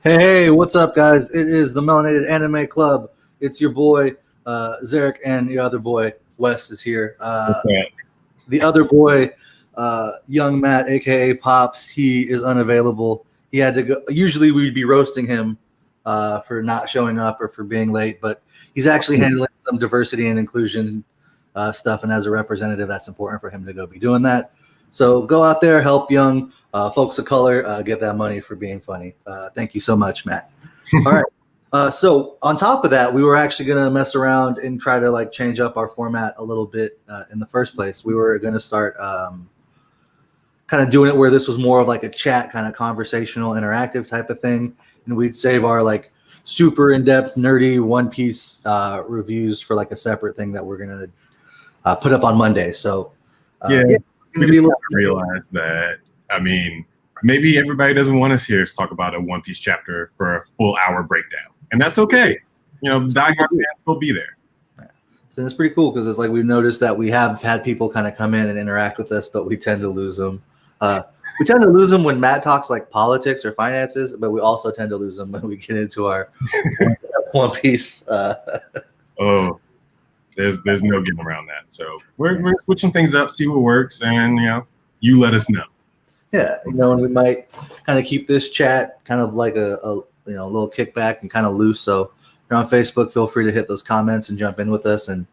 Hey, what's up, guys? It is the Melanated Anime Club. It's your boy, Zheryk, and your other boy, Wes, is here. The other boy, young Matt, a.k.a. Pops, he is unavailable. He had to go. Usually we'd be roasting him for not showing up or for being late, but he's actually handling some diversity and inclusion stuff, and as a representative, that's important for him to go be doing that. So go out there, help young folks of color get that money for being funny. Thank you so much, Matt. All right. So on top of that, we were actually going to mess around and try to like change up our format a little bit in the first place. We were going to start kind of doing it where this was more of like a chat, kind of conversational, interactive type of thing. And we'd save our like super in-depth, nerdy One Piece reviews for like a separate thing that we're going to put up on Monday. So yeah. We realize that, I mean, maybe everybody doesn't want us here to talk about a One Piece chapter for a full hour breakdown. And that's okay. You know, diehard fans will be there. So it's pretty cool because it's like we've noticed that we have had people kind of come in and interact with us, but we tend to lose them. We tend to lose them when Matt talks like politics or finances, but we also tend to lose them when we get into our One Piece. Oh. There's no getting around that. So we're switching things up, see what works, and you let us know. Yeah, and we might kind of keep this chat kind of like a little kickback and kind of loose. So if you're on Facebook, feel free to hit those comments and jump in with us. And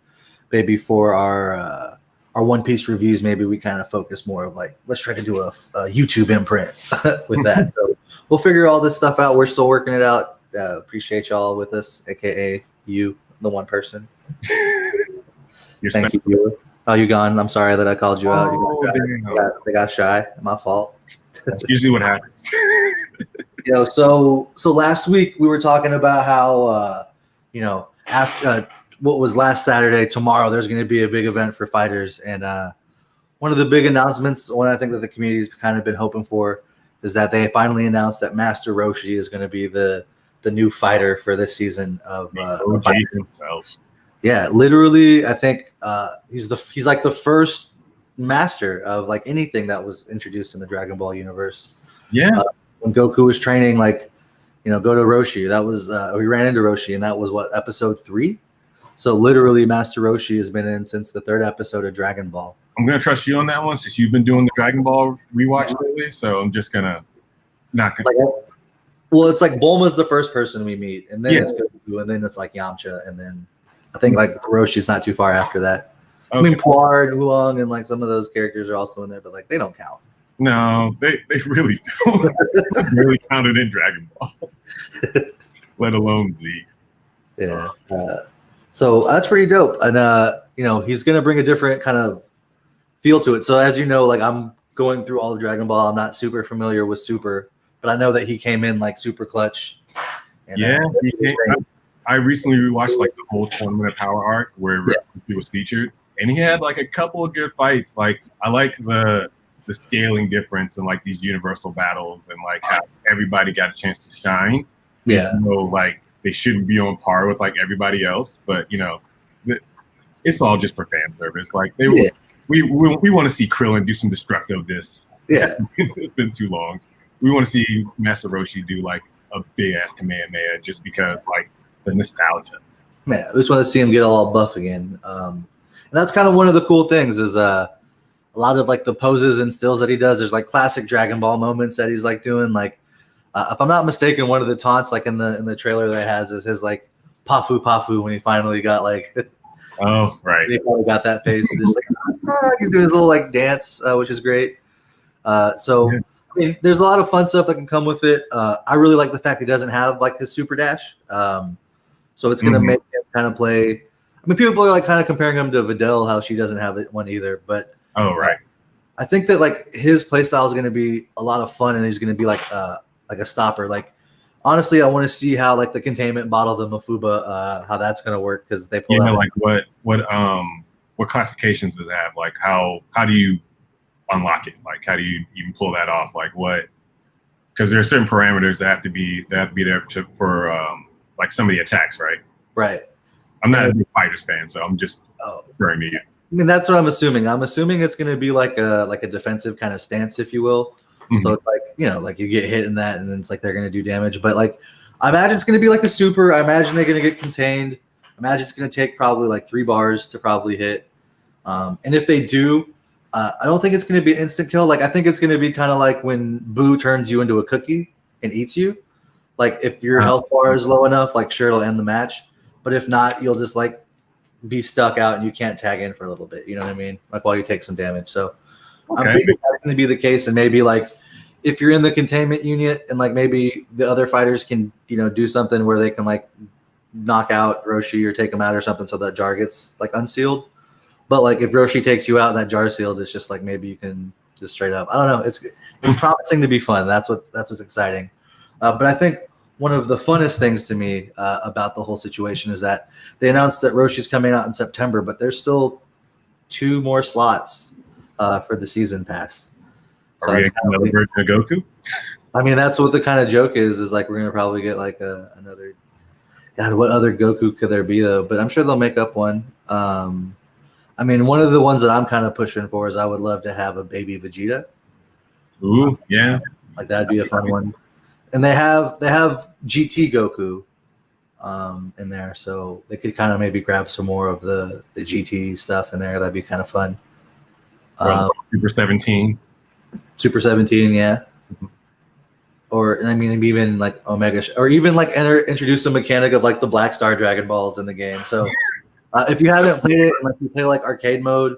maybe for our One Piece reviews, maybe we kind of focus more of like, let's try to do a YouTube imprint with that. So we'll figure all this stuff out. We're still working it out. Appreciate y'all with us, aka you, the one person. Thank you. Oh, you gone? I'm sorry that I called you out. They got shy. My fault. That's usually what happens. So last week we were talking about how after what was last Saturday, tomorrow there's going to be a big event for fighters, and one of the big announcements, one I think that the community's kind of been hoping for, is that they finally announced that Master Roshi is going to be the new fighter for this season of himself. Yeah, literally, I think he's like the first master of like anything that was introduced in the Dragon Ball universe. Yeah, when Goku was training, like go to Roshi. That was we ran into Roshi, and that was what, episode 3. So literally, Master Roshi has been in since the 3rd episode of Dragon Ball. I'm gonna trust you on that one since you've been doing the Dragon Ball rewatch lately. So I'm just gonna not gonna. Well, it's like Bulma's the first person we meet, and then it's Goku, and then it's like Yamcha, and then I think like Roshi's not too far after that. Okay. I mean, Puar and Oolong and like some of those characters are also in there, but like they don't count. No, they really don't. Really counted in Dragon Ball, let alone Z. Yeah. So that's pretty dope, and he's gonna bring a different kind of feel to it. So as you know, like I'm going through all of Dragon Ball. I'm not super familiar with Super, but I know that he came in like super clutch. And, I recently rewatched like the whole Tournament of Power arc where he was featured, and he had like a couple of good fights. Like I like the scaling difference in like these universal battles and like how everybody got a chance to shine. Yeah, like they shouldn't be on par with like everybody else, but it's all just for fan service. Like we want to see Krillin do some destructiveness. Yeah, it's been too long. we want to see Master Roshi do like a big ass Kamehameha just because like the nostalgia. Man, I just want to see him get all buff again. And that's kind of one of the cool things is a lot of like the poses and stills that he does. There's like classic Dragon Ball moments that he's like doing. Like if I'm not mistaken, one of the taunts like in the trailer that he has is his like Pafu when he finally got like oh right, he finally got that face. Just like he's doing his little like dance, which is great. So. Yeah. I mean, there's a lot of fun stuff that can come with it. I really like the fact he doesn't have like his super dash. So it's going to make him kind of play. I mean, people are like kind of comparing him to Videl, how she doesn't have one either. But right. I think that like his play style is going to be a lot of fun, and he's going to be like a stopper. Like honestly, I want to see how like the containment bottle, the Mafuba, how that's going to work because they pull out like what classifications does it have? Like how do you unlock it? Like how do you even pull that off? Like what? Because there are certain parameters that have to be there for like some of the attacks, right? Right. I'm not a big Fighters fan, so I'm just referring to you. I mean, that's what I'm assuming. I'm assuming it's going to be like a defensive kind of stance, if you will. Mm-hmm. So it's like, you know, like you get hit in that, and then it's like they're going to do damage. But like, I imagine it's going to be like a super. I imagine they're going to get contained. I imagine it's going to take probably like 3 bars to probably hit. And if they do, I don't think it's going to be an instant kill. Like I think it's going to be kind of like when Boo turns you into a cookie and eats you. Like if your health bar is low enough, like sure it'll end the match. But if not, you'll just like be stuck out and you can't tag in for a little bit. You know what I mean? Like while you take some damage. So I'm thinking that's going to be the case. And maybe like if you're in the containment unit and like maybe the other fighters can, you know, do something where they can like knock out Roshi or take him out or something so that jar gets like unsealed. But like if Roshi takes you out and that jar sealed, it's just like maybe you can just straight up. I don't know. It's promising to be fun. That's what's exciting. But I think one of the funnest things to me about the whole situation is that they announced that Roshi's coming out in September, but there's still 2 more slots for the season pass. So are we another version of Goku? I mean, that's what the kind of joke is like we're gonna probably get like another. God, what other Goku could there be though? But I'm sure they'll make up one. I mean, one of the ones that I'm kind of pushing for is I would love to have a baby Vegeta. Ooh, yeah. Like that'd be a fun one. And they have GT Goku in there, so they could kind of maybe grab some more of the GT stuff in there. That'd be kind of fun. Super 17. Super 17, yeah. Mm-hmm. Or I mean, even like Omega, or even like introduce a mechanic of like the Black Star Dragon Balls in the game. So. If you haven't played it, like you play like arcade mode,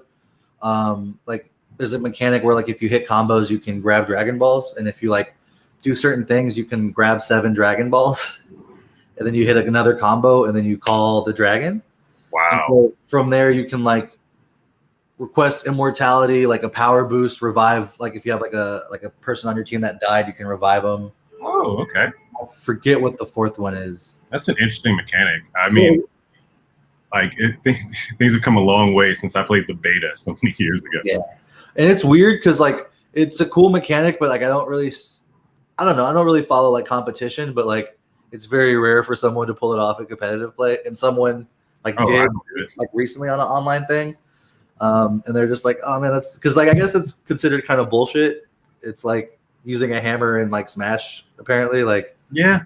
like there's a mechanic where like if you hit combos, you can grab Dragon Balls, and if you like do certain things, you can grab 7 Dragon Balls, and then you hit another combo, and then you call the dragon. Wow! So from there, you can like request immortality, like a power boost, revive. Like if you have like a person on your team that died, you can revive them. Oh, okay. I forget what the 4th one is. That's an interesting mechanic. I mean. Like things have come a long way since I played the beta so many years ago. Yeah, and it's weird because like it's a cool mechanic, but like I don't really follow like competition, but like it's very rare for someone to pull it off in competitive play, and someone like did like recently on an online thing, and they're just like, oh man, that's because like I guess it's considered kind of bullshit. It's like using a hammer in like Smash apparently, like yeah.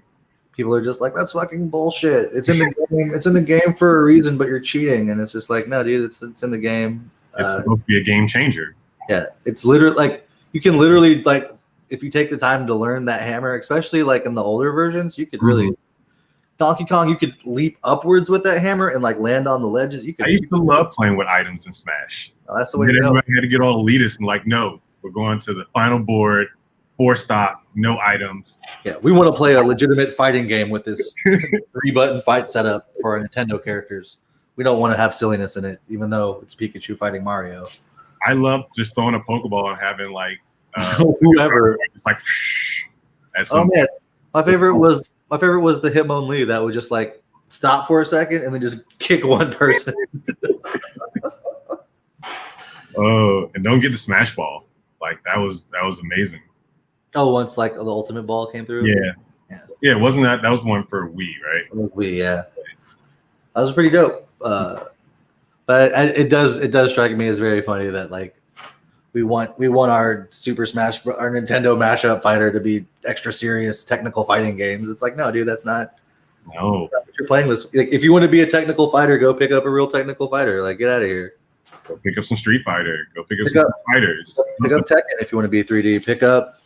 People are just like, that's fucking bullshit. It's in the game. It's in the game for a reason, but you're cheating. And it's just like, no, dude, it's in the game. It's supposed to be a game changer. Yeah, it's literally like you can literally like if you take the time to learn that hammer, especially like in the older versions, you could really Donkey Kong. You could leap upwards with that hammer and like land on the ledges. I used to love playing with items in Smash. Oh, that's the way to go. Everybody had to get all elitist and like, no, we're going to the final board. 4 stop, no items. Yeah, we want to play a legitimate fighting game with this 3-button fight setup for our Nintendo characters. We don't want to have silliness in it, even though it's Pikachu fighting Mario. I love just throwing a Pokeball and having like whoever. Just like. Oh man, my favorite was the Hitmonlee that would just like stop for a second and then just kick one person. Oh, and don't get the Smash Ball. Like that was amazing. Oh, once like the Ultimate Ball came through? Yeah. Wasn't that was one for Wii, right? Wii, yeah. That was pretty dope. But it does strike me as very funny that like we want our Super Smash, our Nintendo mashup fighter to be extra serious technical fighting games. It's like, no, dude, that's not what you're playing this. Like, if you want to be a technical fighter, go pick up a real technical fighter. Like, get out of here. Go pick up some Street Fighter. Go pick up some fighters. Pick up Tekken if you want to be 3D. Pick up.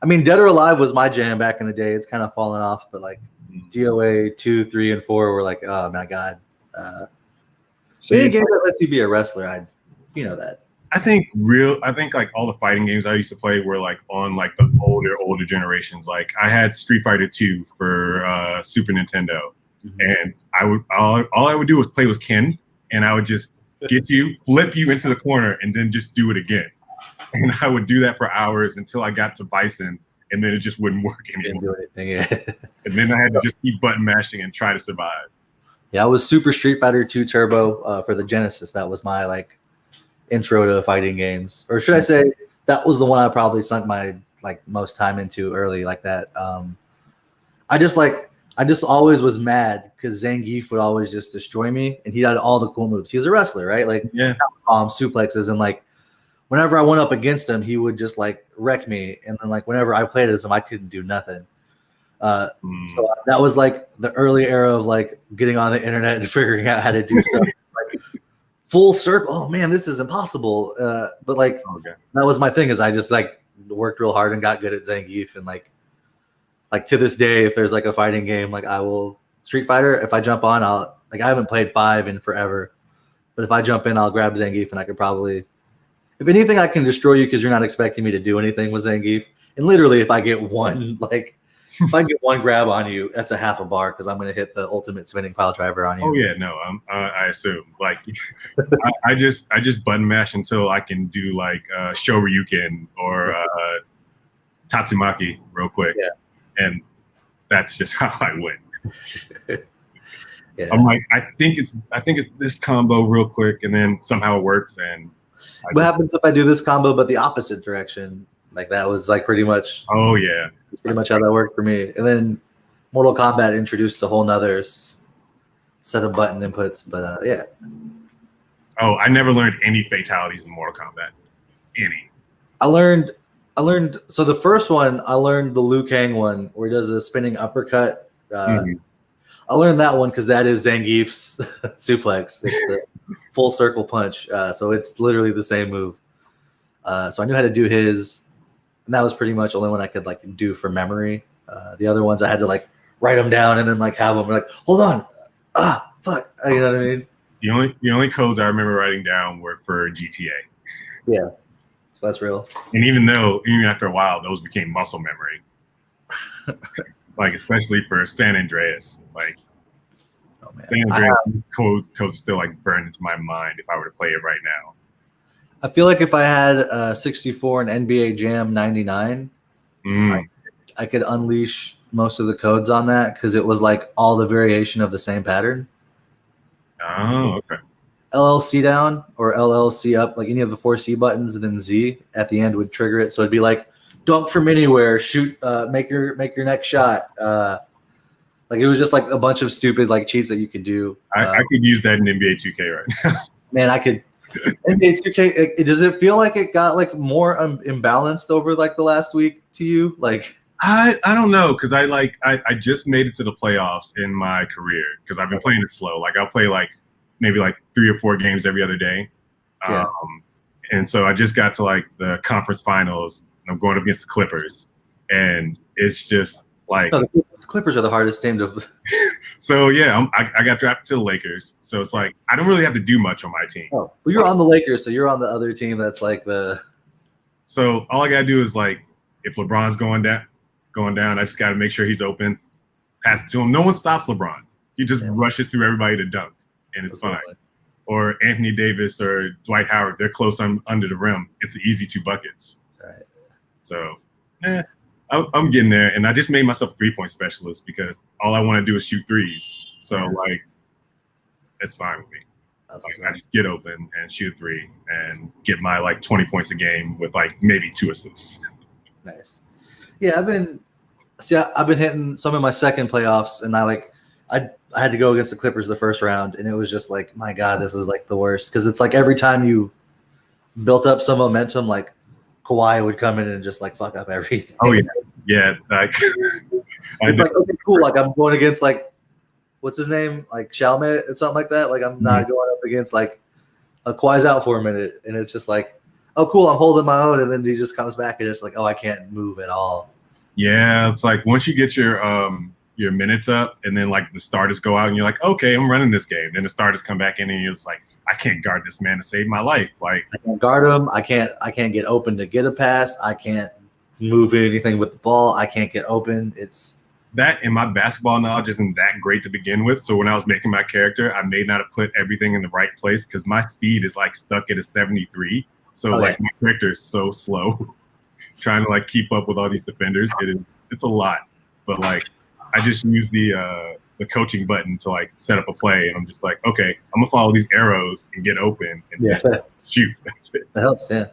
I mean, Dead or Alive was my jam back in the day. It's kind of fallen off, but like DOA 2, 3, and 4 were like, oh my god. Any game that lets you be a wrestler, you know that. I think like all the fighting games I used to play were like on like the older generations. Like I had Street Fighter 2 for Super Nintendo, and all I would do was play with Ken, and I would just get you, flip you into the corner, and then just do it again. And I would do that for hours until I got to Bison, and then it just wouldn't work anymore. And then I had to just keep button mashing and try to survive. Yeah, I was Super Street Fighter 2 Turbo for the Genesis. That was my like intro to fighting games, or should I say that was the one I probably sunk my like most time into early like that. I just always was mad because Zangief would always just destroy me, and he had all the cool moves. He was a wrestler, right? Like suplexes, and like whenever I went up against him, he would just like wreck me, and then like whenever I played as him, I couldn't do nothing. So that was like the early era of like getting on the internet and figuring out how to do stuff. Like, full circle. Oh man, this is impossible. But like that was my thing, is I just like worked real hard and got good at Zangief, and like to this day, if there's like a fighting game, like I will Street Fighter. If I jump on, I haven't played 5 in forever, but if I jump in, I'll grab Zangief, and I could probably, if anything, I can destroy you because you're not expecting me to do anything with Zangief. And literally, if I get one grab on you, that's a half a bar because I'm going to hit the ultimate spinning pile driver on you. Oh yeah, no, I assume like I just button mash until I can do like Shoryuken or Tatsumaki real quick, and that's just how I win. I'm like, I think it's this combo real quick, and then somehow it works. And what happens if I do this combo but the opposite direction? Like that was like pretty much. Oh yeah. Pretty much how that worked for me. And then Mortal Kombat introduced a whole nother set of button inputs. But yeah. Oh, I never learned any fatalities in Mortal Kombat. Any. I learned. So the first one, I learned the Liu Kang one where he does a spinning uppercut. I learned that one because that is Zangief's suplex. It's the full circle punch. So it's literally the same move. So I knew how to do his. And that was pretty much the only one I could like do for memory. The other ones I had to like write them down and then like have them like, hold on, fuck, you know what I mean? The only codes I remember writing down were for GTA. Yeah, so that's real. And even after a while, those became muscle memory. Like especially for San Andreas, like oh man, San Andreas codes still like burned into my mind if I were to play it right now. I feel like if I had 64 and NBA Jam 99, I could unleash most of the codes on that because it was like all the variation of the same pattern. Oh, okay. LLC down or LLC up, like any of the 4C buttons, and then Z at the end would trigger it. So it'd be like dunk from anywhere, shoot, make your next shot. Like it was just like a bunch of stupid like cheats that you could do. I could use that in NBA 2K right now. Man, I could. NBA 2K, does it feel like it got like more imbalanced over like the last week to you? Like I don't know, because I just made it to the playoffs in my career because I've been playing it slow. Like I'll play like maybe like 3 or 4 games every other day. And so I just got to like the conference finals. And I'm going up against the Clippers, and it's just like the Clippers are the hardest team to. So yeah, I got drafted to the Lakers. So it's like I don't really have to do much on my team. Oh, well, you're on the Lakers, so you're on the other team that's like the. So all I gotta do is like if LeBron's going down, I just gotta make sure he's open, pass it to him. No one stops LeBron. He just rushes through everybody to dunk, and it's fine. Or Anthony Davis or Dwight Howard, they're close under the rim. It's an easy 2 buckets. Right. So, I'm getting there, and I just made myself a 3-point specialist because all I want to do is shoot threes. So like, it's fine with me. Like, I just get open and shoot a 3 and get my like 20 points a game with like maybe 2 assists. Nice. Yeah, I've been hitting some in my second playoffs, and I had to go against the Clippers the first round, and it was just like, my God, this was like the worst because it's like every time you built up some momentum, like Kawhi would come in and just like fuck up everything. Oh yeah. Like it's like, okay, cool. Like I'm going against like what's his name, like Chalmette or something like that. Like I'm not going up against like a Kawhi's out for a minute, and it's just like, oh cool, I'm holding my own, and then he just comes back and it's like, oh, I can't move at all. Yeah, it's like once you get your minutes up, and then like the starters go out, and you're like, okay, I'm running this game. Then the starters come back in, and you're just like, I can't guard this man to save my life. Like I can't guard him. I can't get open to get a pass. I can't move anything with the ball. I can't get open. It's that, and my basketball knowledge isn't that great to begin with. So when I was making my character, I may not have put everything in the right place because my speed is like stuck at a 73. So my character is so slow. Trying to like keep up with all these defenders, it's a lot. But like I just use the coaching button to like set up a play, and I'm just like, okay, I'm gonna follow these arrows and get open and shoot. That's it. That helps, yeah.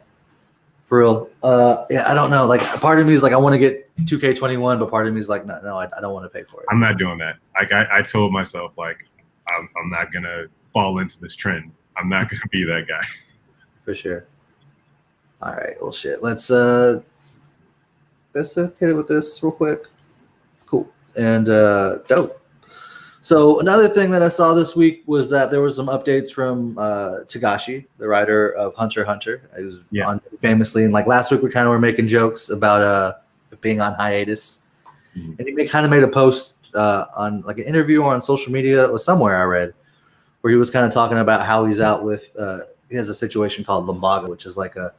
For real. I don't know. Like part of me is like I want to get 2K21, but part of me is like no, I don't want to pay for it. I'm not doing that. Like I told myself like I'm not gonna fall into this trend. I'm not gonna be that guy. For sure. All right, well shit. Let's hit it with this real quick. Cool. And dope. So another thing that I saw this week was that there was some updates from Tagashi, the writer of Hunter x Hunter. He was on famously, and like last week we kind of were making jokes about being on hiatus. Mm-hmm. And he kind of made a post on like an interview or on social media or somewhere I read where he was kind of talking about how he's out with he has a situation called lumbago, which is like a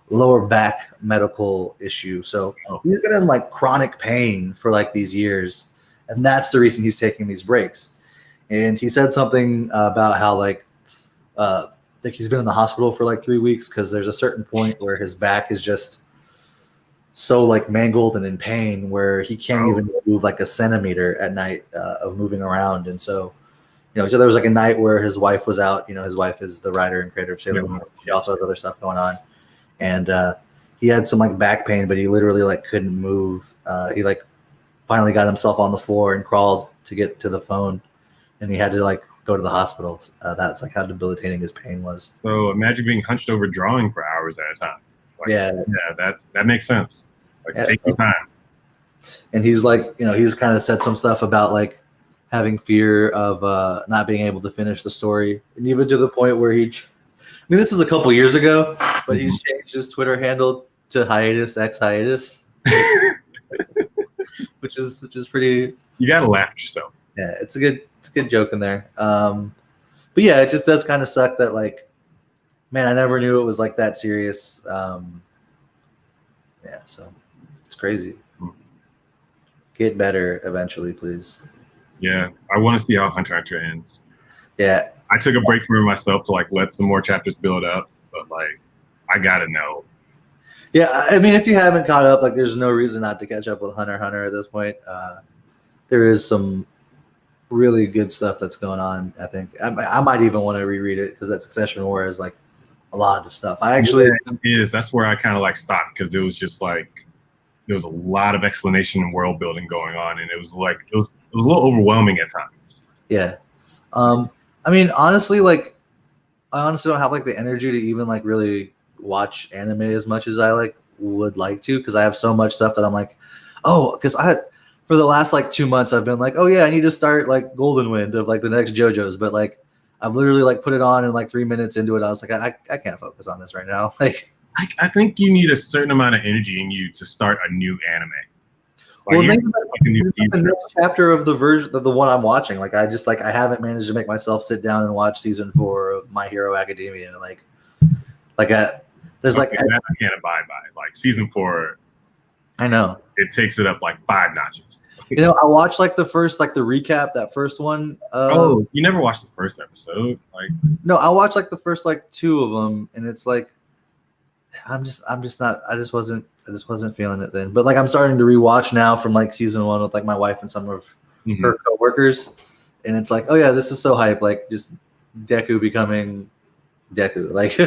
lower back medical issue. So he's been in like chronic pain for like these years. And that's the reason he's taking these breaks. And he said something about how like he's been in the hospital for like 3 weeks because there's a certain point where his back is just so like mangled and in pain where he can't even move like a centimeter at night of moving around. And so, so there was like a night where his wife was out. His wife is the writer and creator of Sailor Moon. She also has other stuff going on. And he had some like back pain, but he literally like couldn't move. He like finally got himself on the floor and crawled to get to the phone, and he had to like go to the hospital. That's like how debilitating his pain was. So imagine being hunched over drawing for hours at a time. Like, that makes sense. Like take your time. And he's like, he's kind of said some stuff about like having fear of not being able to finish the story, and even to the point where this was a couple years ago, but he's changed his Twitter handle to hiatus x hiatus. which is pretty. You gotta laugh at yourself. Yeah, it's a good joke in there. But yeah, it just does kind of suck that like, man, I never knew it was like that serious. So it's crazy. Get better eventually, please. Yeah, I want to see how Hunter x Hunter ends. Yeah, I took a break from it myself to like let some more chapters build up, but like I gotta know. Yeah, I mean, if you haven't caught up, like, there's no reason not to catch up with Hunter x Hunter at this point. There is some really good stuff that's going on. I think I might even want to reread it because that Succession War is like a lot of stuff. That's where I kind of like stopped because it was just like there was a lot of explanation and world building going on, and it was like it was a little overwhelming at times. Yeah, I mean, honestly, like I honestly don't have like the energy to even like really watch anime as much as I like would like to because I have so much stuff that I'm like, because for the last like 2 months I've been like, oh yeah, I need to start like Golden Wind of like the next JoJo's, but like I've literally like put it on and like 3 minutes into it I was like I can't focus on this right now. Like I think you need a certain amount of energy in you to start a new anime. Like, well, think about the next chapter of the version of the one I'm watching. Like I haven't managed to make myself sit down and watch season 4 of My Hero Academia. There's like that I can't abide by. Like season 4, I know it takes it up like 5 notches. I watched like the first like the recap, that first one. You never watched the first episode? Like no, I watched like the first like 2 of them, and it's like I just wasn't feeling it then. But like I'm starting to rewatch now from like season 1 with like my wife and some of her coworkers, and it's like, oh yeah, this is so hype. Like just Deku becoming Deku, like.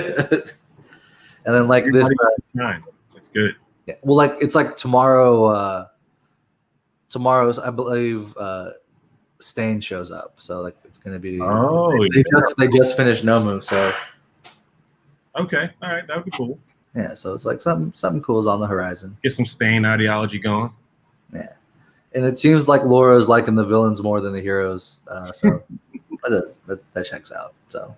And then like this, it's good. Yeah, well, like it's like tomorrow's I believe Stain shows up, so like it's gonna be. They just finished Nomu, so. Okay, all right, that would be cool. Yeah, so it's like something cool is on the horizon. Get some Stain ideology going. Yeah, and it seems like Laura's liking the villains more than the heroes, so that checks out. So,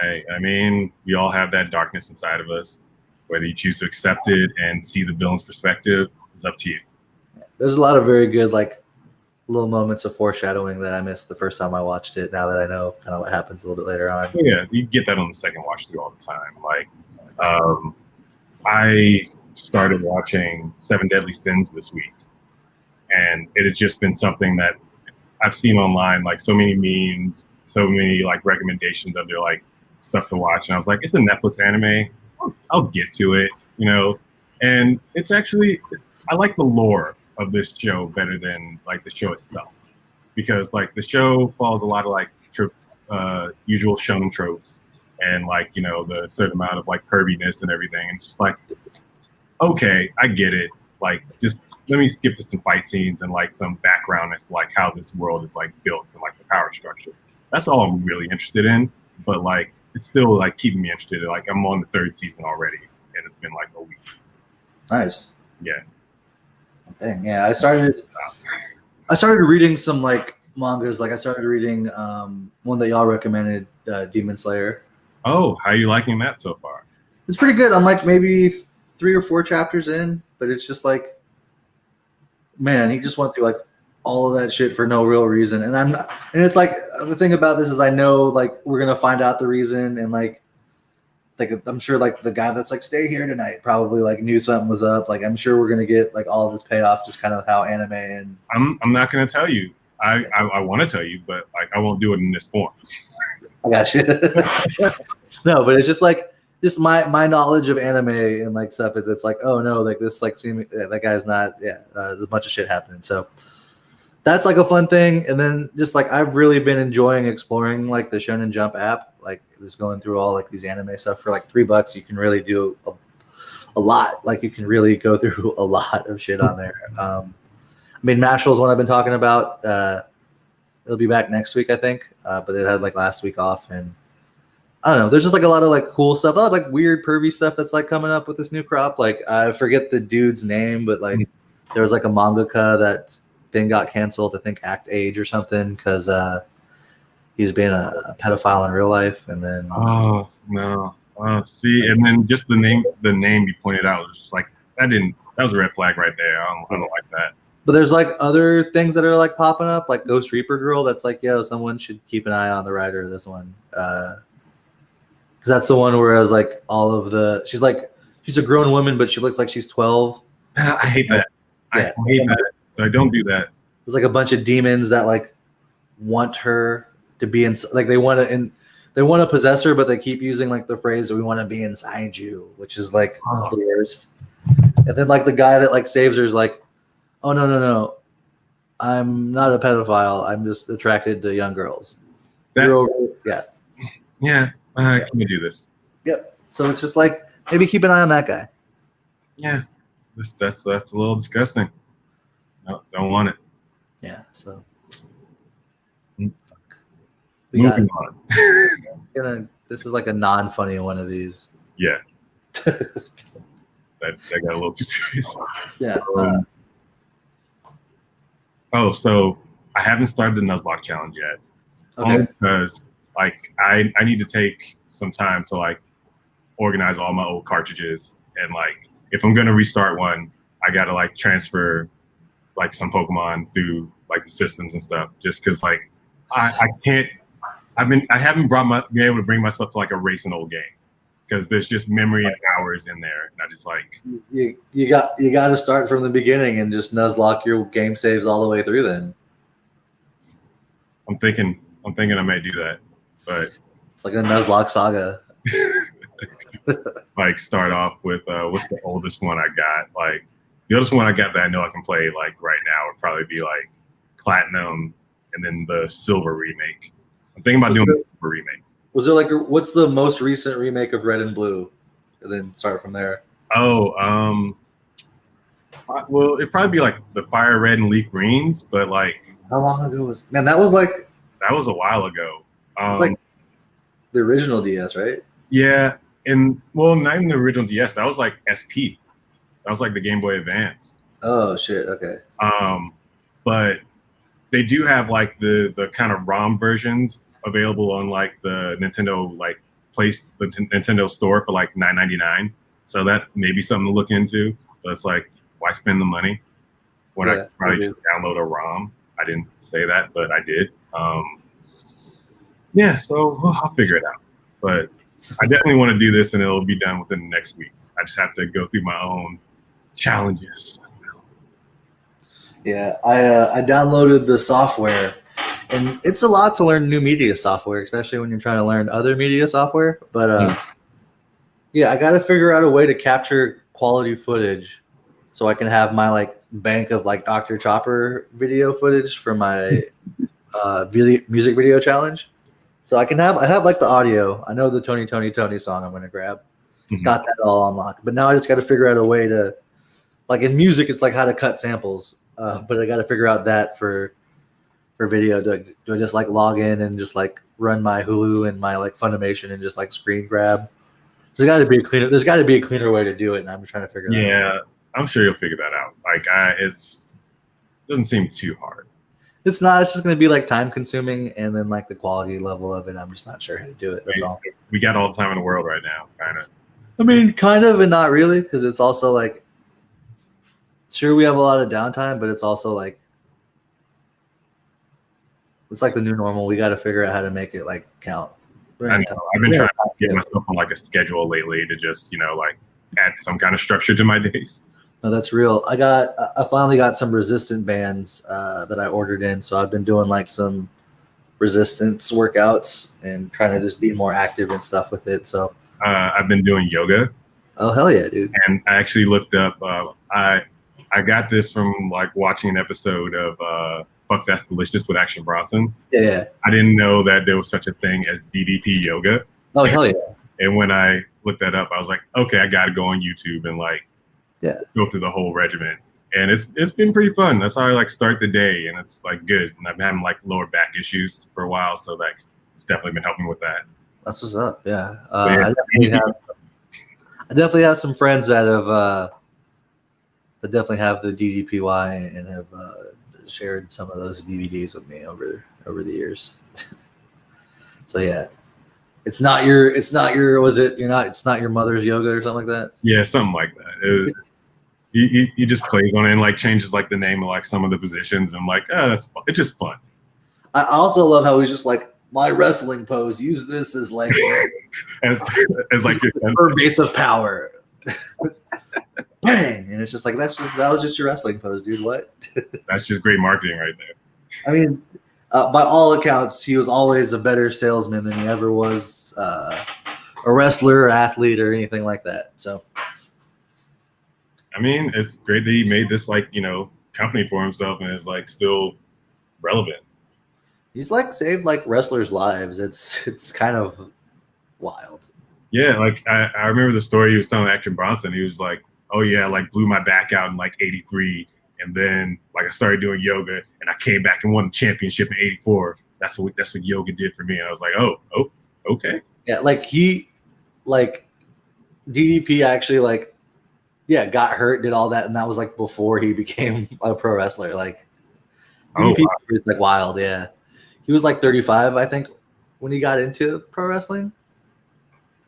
Hey, I mean, we all have that darkness inside of us. Whether you choose to accept it and see the villain's perspective is up to you. yeah. There's a lot of very good like little moments of foreshadowing that I missed the first time I watched it. Now that I know kind of what happens a little bit later on. Yeah, you get that on the second watch through all the time. Like, I started watching Seven Deadly Sins this week, and it has just been something that I've seen online, like so many memes, so many like recommendations of their like stuff to watch, and I was like, it's a Netflix anime. I'll get to it, you know. And it's actually, I like the lore of this show better than like the show itself, because like the show follows a lot of like usual shonen tropes and like, you know, the certain amount of like curviness and everything. And it's just like, okay, I get it. Like, just let me skip to some fight scenes and like some background as to like how this world is like built and like the power structure. That's all I'm really interested in. But like, it's still like keeping me interested. Like, I'm on the third season already, and it's been like a week. Nice. Yeah. Dang, yeah. I started reading some like mangas. Like I started reading one that y'all recommended, Demon Slayer. Oh, how are you liking that so far? It's pretty good. I'm like maybe 3 or 4 chapters in, but it's just like, man, he just went through like all of that shit for no real reason. And and it's like, the thing about this is I know like we're going to find out the reason. And like I'm sure like the guy that's like, stay here tonight probably like knew something was up. Like, I'm sure we're going to get like all of this payoff, just kind of how anime and I'm not going to tell you. I want to tell you, but like, I won't do it in this form. I got you. No, but it's just like, this my knowledge of anime and like stuff is, it's like, oh no, like this like seeming that guy's not, there's a bunch of shit happening. So that's like a fun thing. And then just like I've really been enjoying exploring like the Shonen Jump app, like just going through all like these anime stuff for like $3. You can really do a lot. Like you can really go through a lot of shit on there. I mean, Mashal's one I've been talking about. It'll be back next week, I think, but it had like last week off, and I don't know. There's just like a lot of like cool stuff, a lot of like weird pervy stuff that's like coming up with this new crop. Like I forget the dude's name, but like there was like a mangaka that thing got canceled. I think Act Age or something, because he's been a pedophile in real life. And then oh no, see, and then just the name you pointed out was just like that was a red flag right there. I don't like that. But there's like other things that are like popping up, like Ghost Reaper Girl. That's like, yo, someone should keep an eye on the writer of this one. Because that's the one where I was like, she's a grown woman, but she looks like she's 12. I hate that. Yeah. I hate that. I don't do that. There's like a bunch of demons that like want her to be in, like they want to possess her, but they keep using like the phrase, we want to be inside you, which is like the worst. And then like the guy that like saves her is like, oh no, I'm not a pedophile. I'm just attracted to young girls. Yeah. Can we do this? Yep. So it's just like, maybe keep an eye on that guy. Yeah. That's a little disgusting. No, don't want it. Yeah. So moving on. This is like a non-funny one of these. Yeah. that got a little too serious. Yeah. So I haven't started the Nuzlocke challenge yet. Okay. Only because like I need to take some time to like organize all my old cartridges, and like if I'm gonna restart one, I gotta like transfer like some Pokemon through like the systems and stuff. Just because like I can't. I haven't been able to bring myself to like erase an old game, because there's just memory and hours in there, and I just like you got to start from the beginning and just Nuzlocke your game saves all the way through. Then I'm thinking I may do that, but it's like a Nuzlocke saga. Like start off with what's the oldest one I got? Like the oldest one I got that I know I can play like right now would probably be like Platinum, and then the Silver remake. I'm thinking about doing the Silver remake. Was there like what's the most recent remake of Red and Blue? And then start from there. Oh, well, it'd probably be like the Fire Red and Leaf Greens, but like how long ago was that was a while ago. It's like the original DS, right? Yeah, And well, not even the original DS. That was like SP. That was like the Game Boy Advance. Oh shit. Okay. But they do have like the kind of ROM versions available on like the Nintendo Nintendo store for like $9.99. So that may be something to look into. But it's like, why spend the money when I could probably just download a ROM? I didn't say that, but I did. Yeah, so I'll figure it out. But I definitely want to do this, and it'll be done within the next week. I just have to go through my own challenges. Yeah, I downloaded the software, and it's a lot to learn new media software, especially when you're trying to learn other media software. But yeah, I got to figure out a way to capture quality footage, so I can have my like bank of like Dr. Chopper video footage for my music video challenge. So I have like the audio. I know the Tony song I'm going to grab. Mm-hmm. Got that all unlocked. But now I just got to figure out a way to, like in music, it's like how to cut samples. But I got to figure out that for video. Do I just like log in and just like run my Hulu and my like Funimation and just like screen grab? There's got to be a cleaner way to do it. And I'm trying to figure that out. Yeah, I'm sure you'll figure that out. Like it doesn't seem too hard. It's not. It's just going to be like time consuming, and then like the quality level of it, I'm just not sure how to do it. That's all. We got all the time in the world right now, kind of. I mean, kind of, and not really, because it's also like, sure, we have a lot of downtime, but it's also like, it's like the new normal. We got to figure out how to make it like count. I know. I've been trying to get myself on like a schedule lately to just like add some kind of structure to my days. No, that's real. I finally got some resistant bands that I ordered in. So I've been doing like some resistance workouts and trying to just be more active and stuff with it. So I've been doing yoga. Oh, hell yeah, dude. And I actually looked up, I got this from like watching an episode of Fuck That's Delicious with Action Bronson. Yeah. I didn't know that there was such a thing as DDP yoga. Oh, hell yeah. And when I looked that up, I was like, okay, I got to go on YouTube and like, go through the whole regimen, and it's been pretty fun. That's how I like start the day, and it's like good. And I've been having like lower back issues for a while, so like it's definitely been helping with that. That's what's up. Yeah, I definitely have some friends that definitely have the DDPY and have shared some of those DVDs with me over the years. So yeah. It's not your mother's yoga or something like that? Yeah, something like that. He just plays on it and like changes like the name of like some of the positions, and I'm like, oh, that's fun. It's just fun. I also love how he's just like, my wrestling pose, use this as like as like your base of power. Bang! And it's just like that was just your wrestling pose, dude. What? That's just great marketing right there. I mean, by all accounts, he was always a better salesman than he ever was a wrestler or athlete or anything like that. So, I mean, it's great that he made this like company for himself and is like still relevant. He's like saved like wrestlers' lives. It's kind of wild. Yeah, like I remember the story he was telling Action Bronson. He was like, "Oh yeah, like blew my back out in like '83." And then, like, I started doing yoga, and I came back and won the championship in '84. That's what yoga did for me. And I was like, oh, okay. Yeah, like DDP actually got hurt, did all that, and that was like before he became a pro wrestler. Like DDP was like wild. Yeah, he was like 35, I think, when he got into pro wrestling.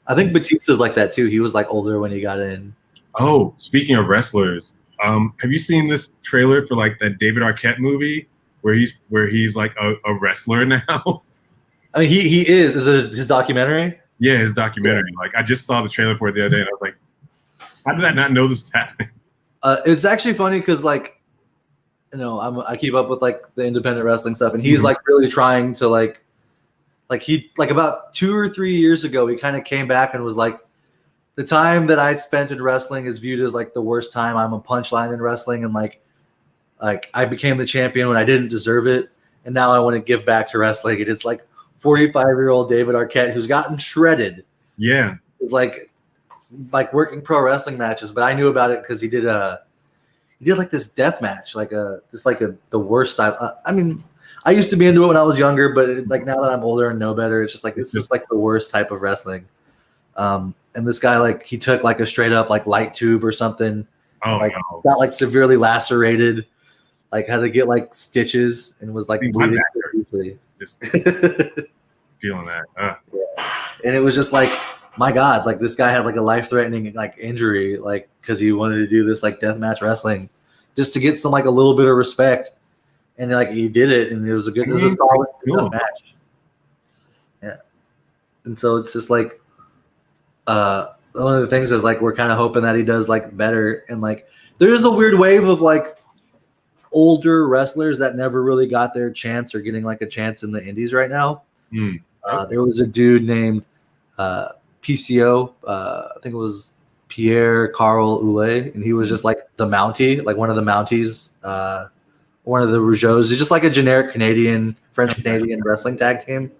I think Batista's like that too. He was like older when he got in. Oh, speaking of wrestlers. Have you seen this trailer for like that David Arquette movie where he's like a wrestler now? I mean, he is. Is it his documentary? Yeah, his documentary. Like I just saw the trailer for it the other day, and I was like, how did I not know this was happening? It's actually funny because like, I keep up with like the independent wrestling stuff, and he's like really trying to like he about 2 or 3 years ago, he kind of came back and was like, the time that I'd spent in wrestling is viewed as like the worst time. I'm a punchline in wrestling, and like I became the champion when I didn't deserve it, and now I want to give back to wrestling. And it's like 45-year-old David Arquette who's gotten shredded. Yeah, is like working pro wrestling matches, but I knew about it because he did like this death match, the worst time. I mean, I used to be into it when I was younger, but like now that I'm older and know better, it's just like the worst type of wrestling. And this guy, like, he took like a straight up like light tube or something. Oh, like no. got like severely lacerated, like had to get like stitches and was like bleeding profusely. Just feeling that. And it was just like, my God, like this guy had like a life-threatening like injury, like because he wanted to do this like deathmatch wrestling just to get some like a little bit of respect. And like he did it, and it was a solid enough match. Yeah. And so it's just like one of the things is like we're kind of hoping that he does like better, and like there's a weird wave of like older wrestlers that never really got their chance or getting like a chance in the indies right now. There was a dude named PCO, I think it was Pierre Carl Oulet, and he was just like the Mountie, like one of the Mounties, one of the Rougeaus. He's just like a generic French Canadian wrestling tag team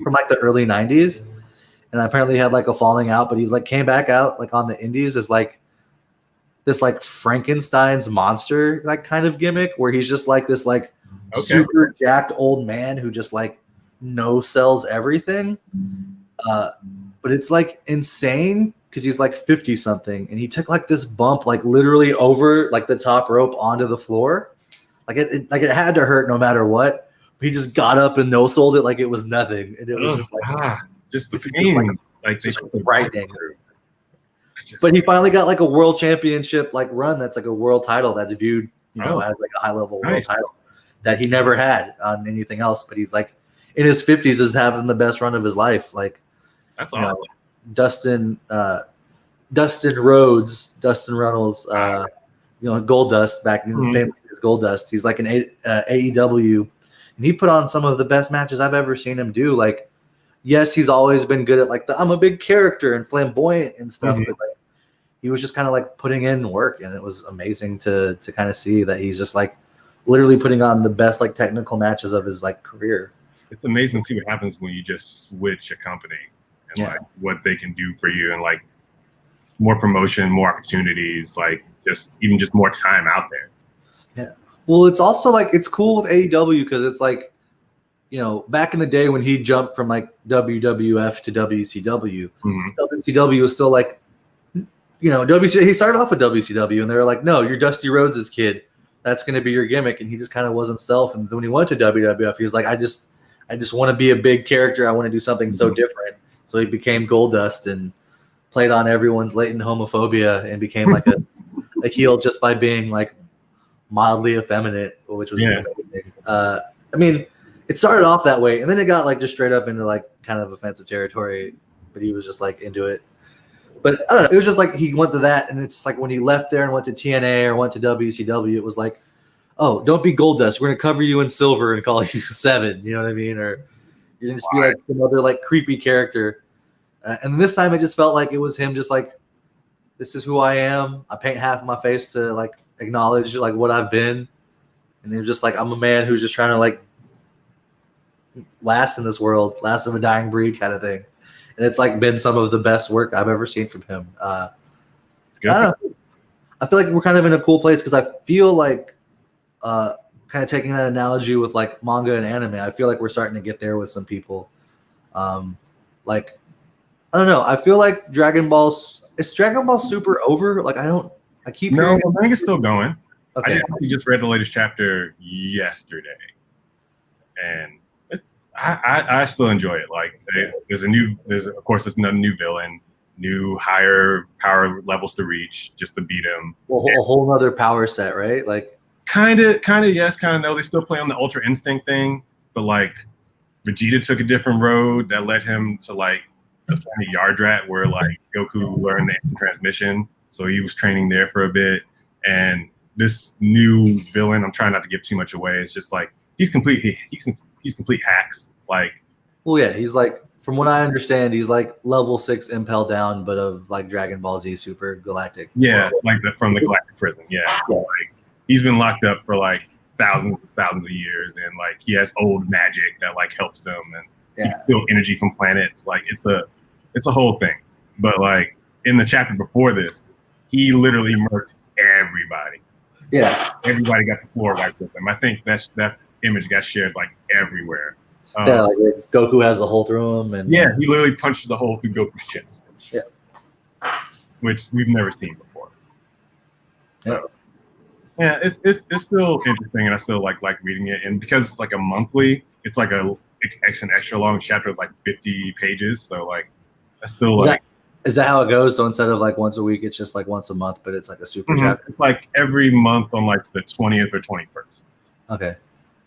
from like the early 90s. And apparently had like a falling out, but he's like came back out like on the indies as like this like Frankenstein's monster like kind of gimmick where he's just like this like super jacked old man who just like no sells everything. But it's like insane because he's like 50 something and he took like this bump like literally over like the top rope onto the floor. Like it had to hurt no matter what. But he just got up and no sold it like it was nothing. And it was just like just the pain, like just frightening. But he finally got like a world championship like run that's like a world title that's viewed, as like a high level world title that he never had on anything else. But he's like in his 50s is having the best run of his life. Like that's awesome. Dustin Rhodes, Dustin Runnels, Goldust back in famous as Goldust. He's like an AEW, and he put on some of the best matches I've ever seen him do. Like, yes, he's always been good at like I'm a big character and flamboyant and stuff, but like he was just kind of like putting in work, and it was amazing to kind of see that he's just like literally putting on the best like technical matches of his like career. It's amazing to see what happens when you just switch a company and like what they can do for you, and like more promotion, more opportunities, like just more time out there. Yeah. Well, it's also like it's cool with AEW because it's like, back in the day when he jumped from like WWF to WCW, WCW was still like, he started off with WCW and they were like, no, you're Dusty Rhodes' kid. That's going to be your gimmick. And he just kind of was himself. And when he went to WWF, he was like, I just want to be a big character. I want to do something so different. So he became Goldust and played on everyone's latent homophobia and became like a heel just by being like mildly effeminate, which was amazing. I mean, it started off that way, and then it got like just straight up into like kind of offensive territory, but he was just like into it. But I don't know, it was just like he went to that, and it's like when he left there and went to TNA or went to WCW, it was like, oh, don't be Goldust. We're gonna cover you in silver and call you Seven. You know what I mean? Or you're gonna just be like some other like creepy character. And this time it just felt like it was him just like, this is who I am. I paint half of my face to like acknowledge like what I've been. And they're just like, I'm a man who's just trying to like last in this world, last of a dying breed kind of thing. And it's like been some of the best work I've ever seen from him. I don't know. I feel like we're kind of in a cool place because I feel like kind of taking that analogy with like manga and anime, I feel like we're starting to get there with some people. Like, I don't know. I feel like is Dragon Ball Super over? Like I keep hearing the manga's still going. Okay. I actually just read the latest chapter yesterday, and I still enjoy it. Like there's of course there's another new villain, new higher power levels to reach just to beat him. Well, a whole other power set, right? Like kind of yes, kind of no. They still play on the Ultra Instinct thing, but like Vegeta took a different road that led him to like the planet Yardrat, where like Goku learned the instant transmission, so he was training there for a bit. And this new villain, I'm trying not to give too much away. It's just like he's complete hacks. Like, well, yeah, he's like, from what I understand, he's like level 6 Impel Down, but of like Dragon Ball Z Super Galactic. Yeah, like from the Galactic Prison. Yeah, like he's been locked up for like thousands of years, and like he has old magic that like helps him, and he can feel energy from planets. Like it's a whole thing. But like in the chapter before this, he literally murked everybody. Yeah, everybody got the floor wiped with him. I think that image got shared like everywhere. Like Goku has the hole through him, and he literally punched the hole through Goku's chest. Yeah, which we've never seen before. So, yeah, it's still interesting, and I still like reading it. And because it's like a monthly, it's like an extra long chapter of like 50 pages. So like, I still like. Is that how it goes? So instead of like once a week, it's just like once a month, but it's like a super chapter. It's like every month on like the 20th or 21st. Okay,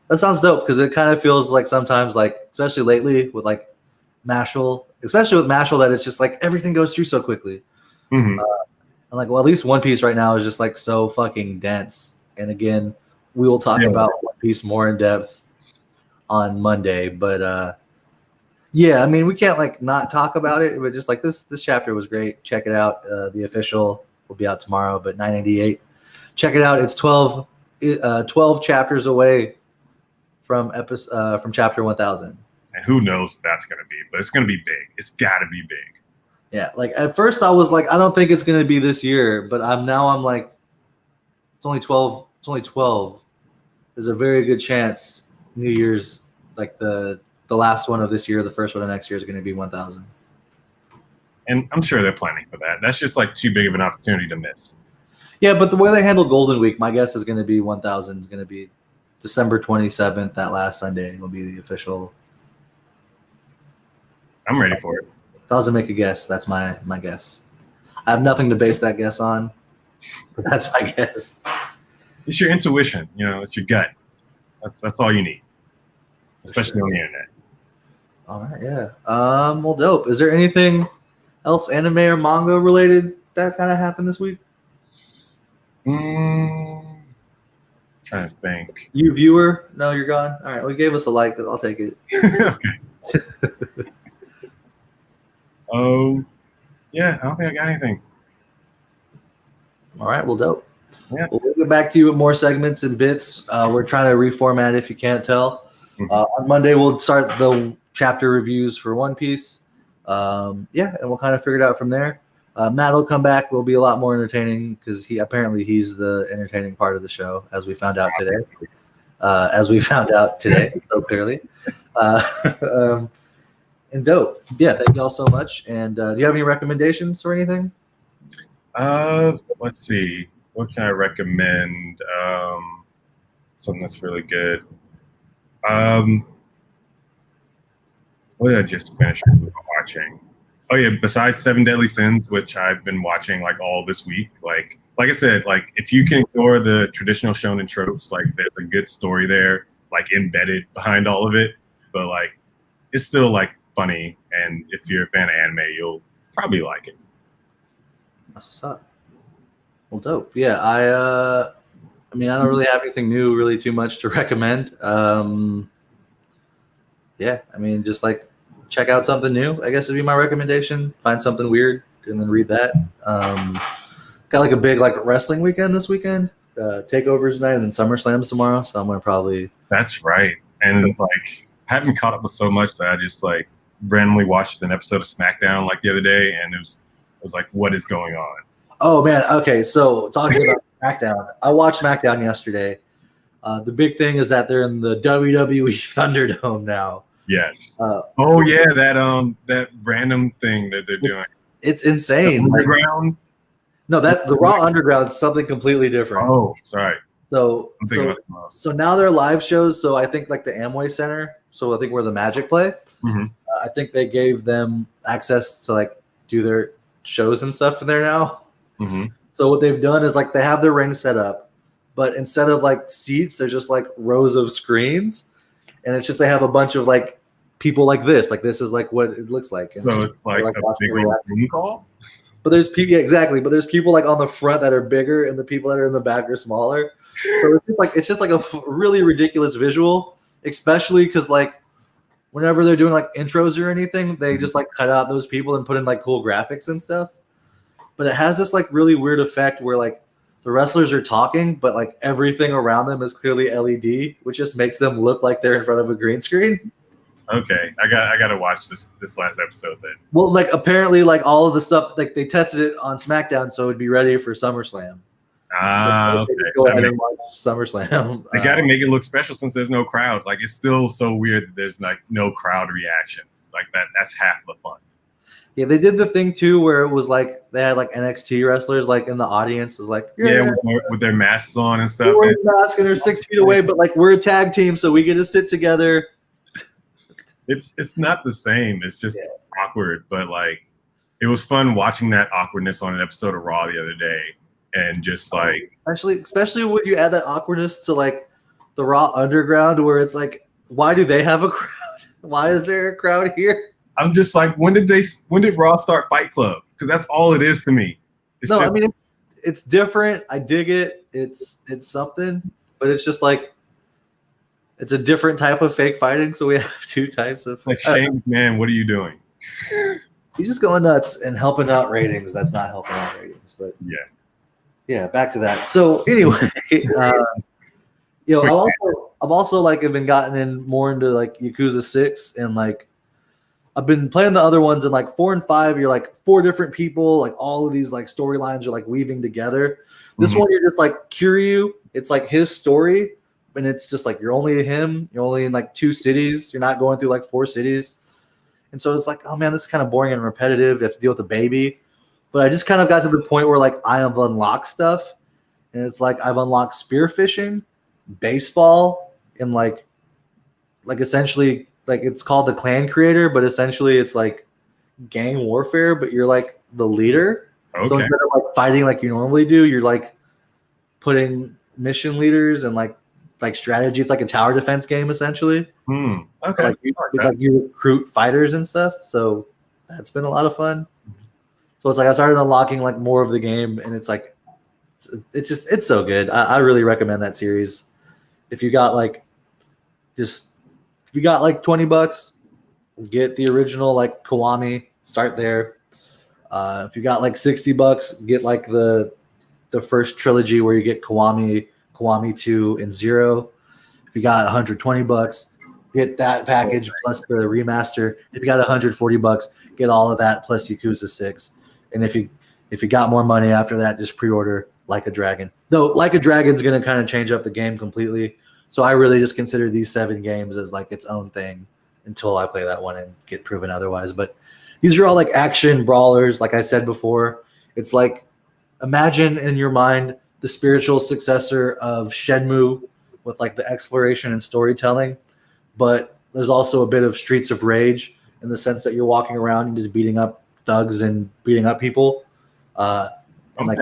that sounds dope because it kind of feels like sometimes, like especially lately with like Mashal, especially with Mashal, that it's just like everything goes through so quickly. Mm-hmm. And like, well, at least One Piece right now is just like so fucking dense. And again, we will talk about One Piece more in depth on Monday, but yeah, I mean, we can't like not talk about it, but just like this chapter was great. Check it out. The official will be out tomorrow, but 988. Check it out. It's 12 chapters away from chapter 1000. And who knows what that's going to be, but it's going to be big. It's got to be big. Yeah, like at first I was like, I don't think it's going to be this year, but I'm like, it's only 12. It's only 12. There's a very good chance New Year's, like the last one of this year, the first one of next year is going to be 1000. And I'm sure they're planning for that. That's just like too big of an opportunity to miss. Yeah, but the way they handle Golden Week, my guess is going to be 1000 is going to be December 27th. That last Sunday will be the official. I'm ready for it. If I was to make a guess, that's my guess. I have nothing to base that guess on, but that's my guess. It's your intuition, it's your gut. That's all you need, especially on the internet. All right, yeah. Well, dope. Is there anything else anime or manga related that kind of happened this week? Trying to think. You viewer? No, you're gone. All right, well, gave us a like. I'll take it. Okay. Oh, yeah. I don't think I got anything. All right, well, dope. Yeah. We'll get back to you with more segments and bits. We're trying to reformat, if you can't tell. Mm-hmm. On Monday, we'll start the chapter reviews for One Piece. And we'll kind of figure it out from there. Matt will come back. Will be a lot more entertaining because he's the entertaining part of the show, as we found out today. So clearly. And dope. Yeah, thank you all so much. And do you have any recommendations or anything? Let's see. What can I recommend? Something that's really good. What did I just finish watching? Oh yeah, besides Seven Deadly Sins, which I've been watching like all this week. Like I said, like if you can ignore the traditional shonen tropes, like there's a good story there, like embedded behind all of it. But like it's still like funny, and if you're a fan of anime, you'll probably like it. That's what's up. Well, dope. Yeah, I mean, I don't really have anything new, really too much to recommend. Yeah, I mean, just like check out something new, I guess would be my recommendation. Find something weird and then read that. Got like a big like wrestling weekend this weekend. Takeovers night and then SummerSlam's tomorrow, so I'm gonna probably. That's right. And like I haven't caught up with so much that I just like randomly watched an episode of SmackDown like the other day, and it was like, what is going on? Oh man, okay. So talking about SmackDown, I watched SmackDown yesterday. The big thing is that they're in the WWE Thunderdome now. Yes. Oh yeah, that random thing that they're doing. It's insane. The underground. No, the Raw Underground is something completely different. Oh, sorry. So now they're live shows. So I think like the Amway Center. So I think where the Magic play. Mm-hmm. I think they gave them access to like do their shows and stuff in there now. Mm-hmm. So what they've done is like they have their ring set up, but instead of like seats, there's just like rows of screens, and it's just they have a bunch of like people like this. Like this is like what it looks like. And so it's like a big room call. But there's people, yeah, exactly. But there's people like on the front that are bigger, and the people that are in the back are smaller. So it's just like a really ridiculous visual, especially because like whenever they're doing like intros or anything, they just like cut out those people and put in like cool graphics and stuff. But it has this like really weird effect where like the wrestlers are talking, but like everything around them is clearly LED, which just makes them look like they're in front of a green screen. Okay, I got to watch this last episode then. Well, like apparently, like all of the stuff, like they tested it on SmackDown, so it'd be ready for SummerSlam. Okay. Go ahead and watch SummerSlam. They got to make it look special since there's no crowd. Like it's still so weird that there's like no crowd reactions. Like that's half the fun. Yeah, they did the thing too where it was like they had like NXT wrestlers like in the audience. It was like with their masks on and stuff. We're masks and they're 6 feet away, but like we're a tag team, so we get to sit together. It's not the same. It's just awkward, but like it was fun watching that awkwardness on an episode of Raw the other day, and just like especially when you add that awkwardness to like the Raw Underground, where it's like, why do they have a crowd? Why is there a crowd here? I'm just like, when did Raw start Fight Club? Because that's all it is to me. I mean it's different. I dig it. It's something, but it's just like it's a different type of fake fighting. So we have two types of like Shane McMahon. What are you doing? He's just going nuts and helping out ratings. That's not helping out ratings, but yeah. Back to that. So anyway, I've also like been gotten in more into like Yakuza 6 and like. I've been playing the other ones, and like 4 and 5, you're like 4 different people, like all of these like storylines are like weaving together. This one, you're just like Kiryu. It's like his story, and it's just like you're only him. You're only in like 2 cities. You're not going through like 4 cities, and so it's like, oh man, this is kind of boring and repetitive. You have to deal with a baby, but I just kind of got to the point where like I have unlocked stuff, and it's like I've unlocked spearfishing, baseball, and like essentially. Like it's called the clan creator, but essentially it's like gang warfare, but you're like the leader. Okay. So instead of like fighting like you normally do, you're like putting mission leaders and like strategy. It's like a tower defense game essentially. Okay. Like you recruit fighters and stuff. So that's been a lot of fun. So it's like I started unlocking like more of the game, and it's like it's so good. I really recommend that series. If you got like if you got like $20, get the original like Kiwami, start there. If you got like $60, get like the first trilogy where you get Kiwami 2 and 0. If you got $120, get that package plus the remaster. If you got $140, get all of that plus Yakuza 6. And if you got more money after that, just pre-order Like a Dragon. Though Like a Dragon's gonna kind of change up the game completely. So I really just consider these 7 games as like its own thing until I play that one and get proven otherwise. But these are all like action brawlers. Like I said before, it's like imagine in your mind the spiritual successor of Shenmue with like the exploration and storytelling. But there's also a bit of Streets of Rage in the sense that you're walking around and just beating up thugs and beating up people. And like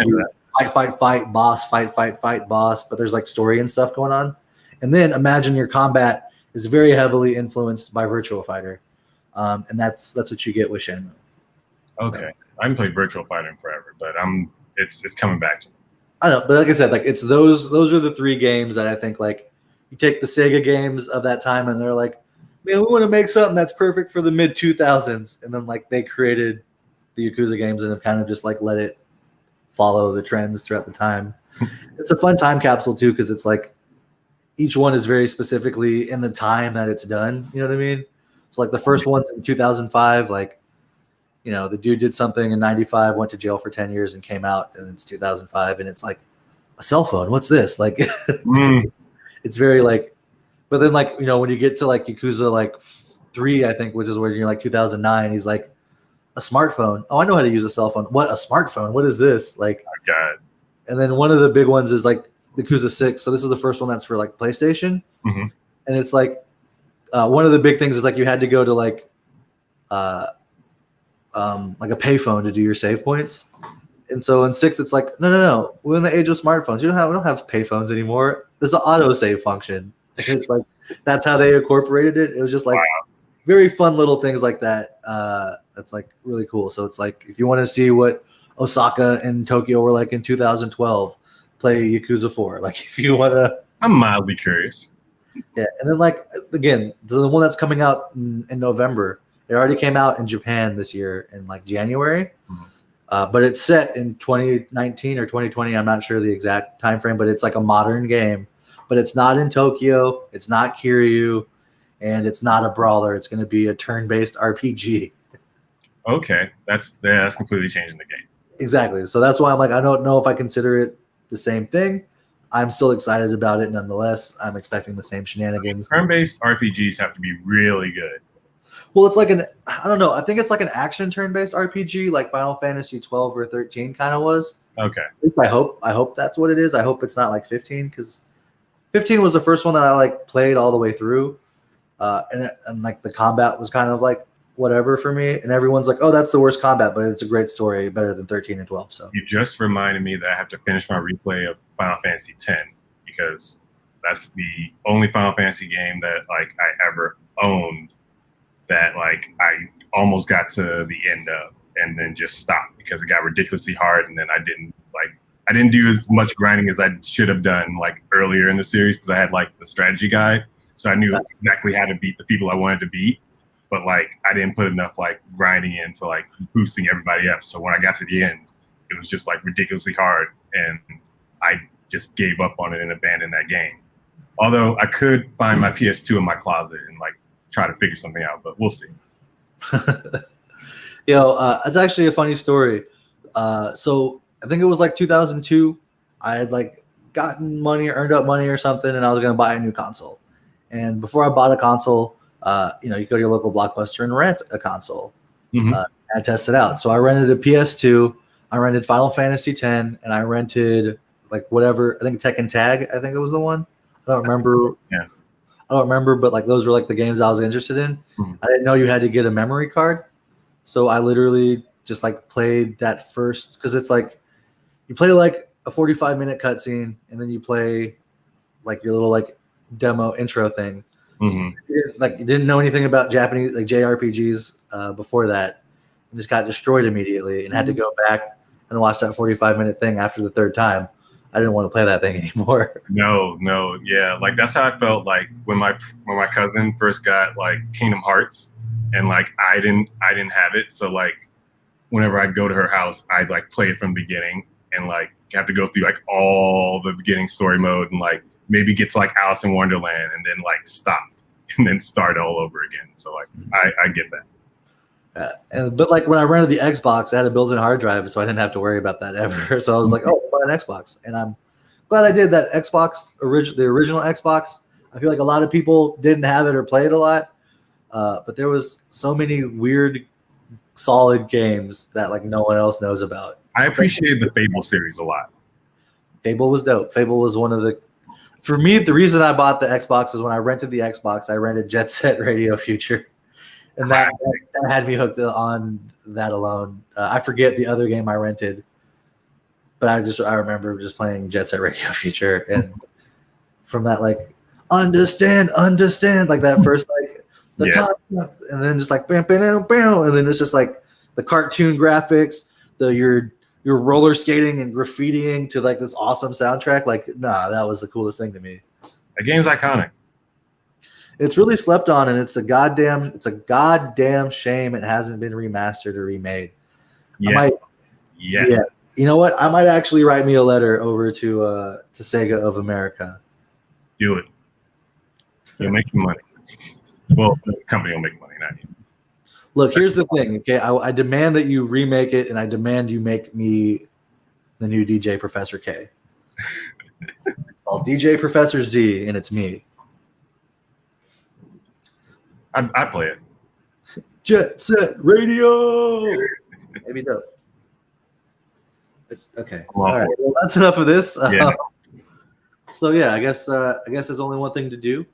fight, boss, fight, boss. But there's like story and stuff going on. And then imagine your combat is very heavily influenced by Virtua Fighter, and that's what you get with Shenmue. Okay, so, I haven't played Virtua Fighter in forever, but it's coming back to me. I know, but like I said, like it's those are the 3 games that I think like you take the Sega games of that time, and they're like, man, we want to make something that's perfect for the mid 2000s, and then like they created the Yakuza games and have kind of just like let it follow the trends throughout the time. It's a fun time capsule too, because it's like. Each one is very specifically in the time that it's done. You know what I mean? So like the first one's in 2005, like, you know, the dude did something in 95, went to jail for 10 years and came out, and it's 2005. And it's like a cell phone. What's this? Like, it's very like, but then like, you know, when you get to like Yakuza, like 3, I think, which is where you're like 2009, he's like a smartphone. Oh, I know how to use a cell phone. What, a smartphone? What is this? Like, oh, God. And then one of the big ones is like, Yakuza 6. So this is the first one that's for like PlayStation. And it's like one of the big things is like you had to go to like a payphone to do your save points. And so in 6 it's like no, we're in the age of smartphones. We don't have payphones anymore. There's an auto save function. It's like that's how they incorporated it. It was just like very fun little things like that. That's like really cool. So it's like if you want to see what Osaka and Tokyo were like in 2012, play Yakuza 4. Like if you want to, I'm mildly curious. Yeah, and then like again, the one that's coming out in November. It already came out in Japan this year in like January, but it's set in 2019 or 2020. I'm not sure the exact time frame, but it's like a modern game. But it's not in Tokyo. It's not Kiryu, and it's not a brawler. It's going to be a turn-based RPG. Okay, that's completely changing the game. Exactly. So that's why I'm like, I don't know if I consider it the same thing. I'm still excited about it nonetheless. I'm expecting the same shenanigans. Turn-based RPGs have to be really good. Well, it's like I don't know. I think it's like an action turn-based RPG, like Final Fantasy 12 or 13 kind of was. Okay. At least I hope that's what it is. I hope it's not like 15 because 15 was the first one that I like played all the way through, and like the combat was kind of like whatever for me. And everyone's like, "Oh, that's the worst combat," but it's a great story, better than 13 and 12. So you just reminded me that I have to finish my replay of Final Fantasy X because that's the only Final Fantasy game that like I ever owned that like I almost got to the end of and then just stopped because it got ridiculously hard, and then I didn't do as much grinding as I should have done like earlier in the series because I had like the strategy guide, so I knew exactly how to beat the people I wanted to beat, but like I didn't put enough like grinding into like boosting everybody up. So when I got to the end, it was just like ridiculously hard, and I just gave up on it and abandoned that game. Although I could find my PS2 in my closet and like try to figure something out, but we'll see. It's actually a funny story. So I think it was like 2002. I had like gotten money, earned up money or something, and I was going to buy a new console. And before I bought a console, you go to your local Blockbuster and rent a console and test it out. So I rented a PS2, I rented Final Fantasy X, and I rented like whatever. I think Tekken Tag. I think it was the one. I don't remember. Yeah. I don't remember, but like those were like the games I was interested in. I didn't know you had to get a memory card. So I literally just like played that first because it's like you play like a 45-minute cutscene and then you play like your little like demo intro thing. Like you didn't know anything about Japanese like JRPGs before that, and just got destroyed immediately and had to go back and watch that 45-minute thing after the third time. I didn't want to play that thing anymore. No, yeah, like that's how I felt like when my cousin first got like Kingdom Hearts, and like I didn't have it, so like whenever I'd go to her house, I'd like play it from the beginning and like have to go through like all the beginning story mode and like maybe get to like Alice in Wonderland and then like stop and then start all over again. So like I get that. But like when I rented the Xbox, I had a built-in hard drive, so I didn't have to worry about that ever. So I was like, "Oh, I'll buy an Xbox," and I'm glad I did that. Xbox, the original Xbox. I feel like a lot of people didn't have it or play it a lot, but there was so many weird, solid games that like no one else knows about. I appreciated the Fable series a lot. Fable was dope. Fable was one of the. For me, the reason I bought the Xbox was when I rented the Xbox, I rented Jet Set Radio Future. And that had me hooked on that alone. I forget the other game I rented, but I remember just playing Jet Set Radio Future, and from that like understand like that first like the concept, and then just like bam, bam, bam, and then it's just like the cartoon graphics, you're roller skating and graffitiing to like this awesome soundtrack. Like that was the coolest thing to me. The game's iconic. It's really slept on, and it's a goddamn shame it hasn't been remastered or remade. Yeah. You know what? I might actually write me a letter over to Sega of America. Do it. You'll make some money. Well, the company will make money, not you. Look, here's the thing. Okay, I demand that you remake it, and I demand you make me the new DJ Professor K. It's called DJ Professor Z, and it's me. I play it. Jet Set Radio. Maybe dope. Okay. All right. Well, that's enough of this. So yeah, I guess there's only one thing to do.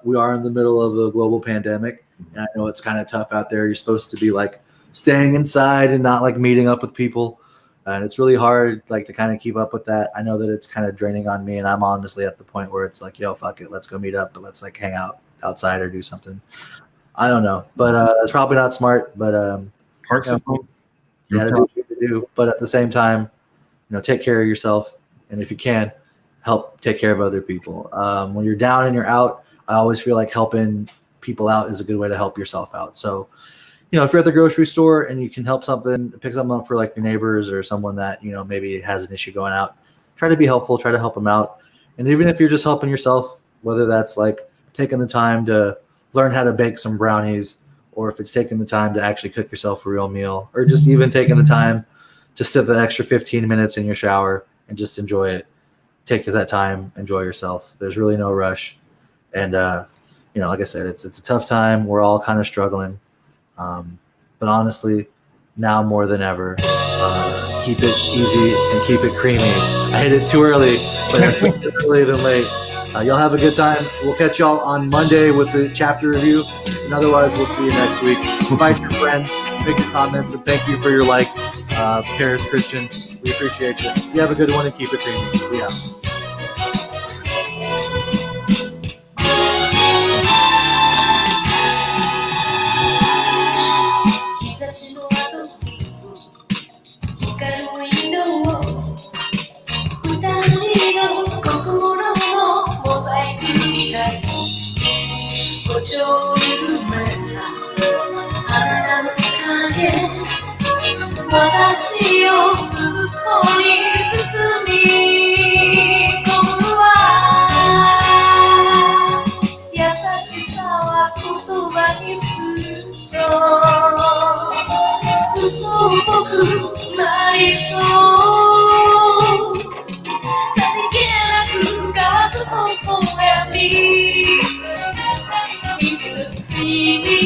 We are in the middle of a global pandemic, and I know it's kind of tough out there. You're supposed to be like staying inside and not like meeting up with people, and it's really hard like to kind of keep up with that. I know that it's kind of draining on me, and I'm honestly at the point where it's like, yo, fuck it, let's go meet up, but let's like hang out outside or do something. I don't know, but it's probably not smart. But parks of home. Yeah, do what you need to do. But at the same time, take care of yourself, and if you can, help take care of other people. When you're down and you're out, I always feel like helping people out is a good way to help yourself out. So, if you're at the grocery store and you can help pick something up for like your neighbors or someone that maybe has an issue going out, try to be helpful, try to help them out. And even if you're just helping yourself, whether that's like taking the time to learn how to bake some brownies, or if it's taking the time to actually cook yourself a real meal, or just even taking the time to sit the extra 15 minutes in your shower and just enjoy it. Take that time, enjoy yourself. There's really no rush. And like I said, it's a tough time. We're all kind of struggling. But honestly, now more than ever, keep it easy and keep it creamy. I hit it too early, but earlier than late. Y'all have a good time. We'll catch y'all on Monday with the chapter review. And otherwise, we'll see you next week. Invite your friends, make your comments, and thank you for your Paris Christian. We appreciate you. You have a good one and keep it creamy. We out. It's